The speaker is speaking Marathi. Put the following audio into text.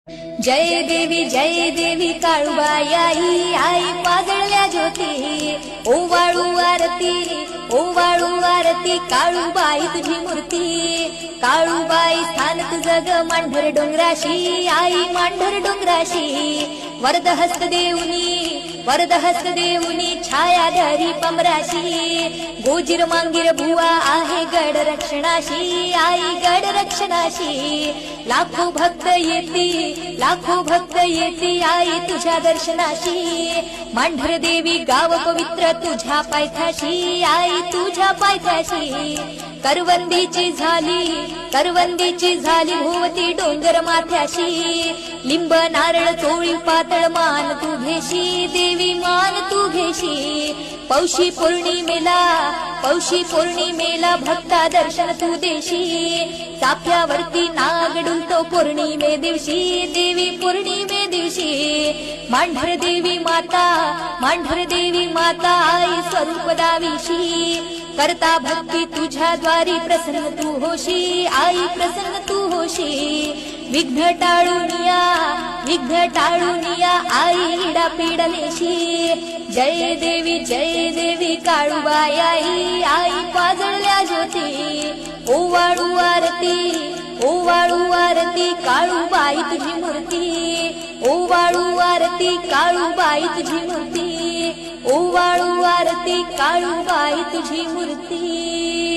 जय देवी काळूबाई आई आई पाजळल्या ज्योती ओवाळू आरती काळूबाई तुझी मूर्ती काळूबाई स्थान तुझं ग मांढर डोंगराशी आई मांढर डोंगराशी वरद हस्त देऊनी छायाधारी पमराशी गोजीर मांगीर भुवा आहे गड रक्षणाशी आई गड रक्षणाशी लाखो भक्त येती आई तुझ्या दर्शनाशी मांढर देवी गाव पवित्र तुझ्या पायथ्याशी आई तुझ्या पायथ्याशी करवंदीची झाली भोवती डोंगर माथ्याशी लिंब नारळ चोळी पातळ मान तू घेशी देवी मान तू घेशी पौषी पौर्णिमेला भक्ता दर्शन तू देशी चाफ्यावरती नाग डुलतो पौर्णिमे दिवशी देवी पौर्णिमे दिवशी मांढर देवी माता आई स्वरूप दाविशी करता भक्ती तुझ्या द्वारी प्रसन्न तू होशी आई प्रसन्न तू होशी विघ्न टाळून या आई इडा पीडलेशी जय देवी काळूबाई आई आई पाजळल्या ज्योती ओवाळू आरती काळूबाई तुझी मूर्ती ओवाळू आरती काळूबाई तुझी मूर्ती ओवाळू आरती काळूबाई तुझी मूर्ती।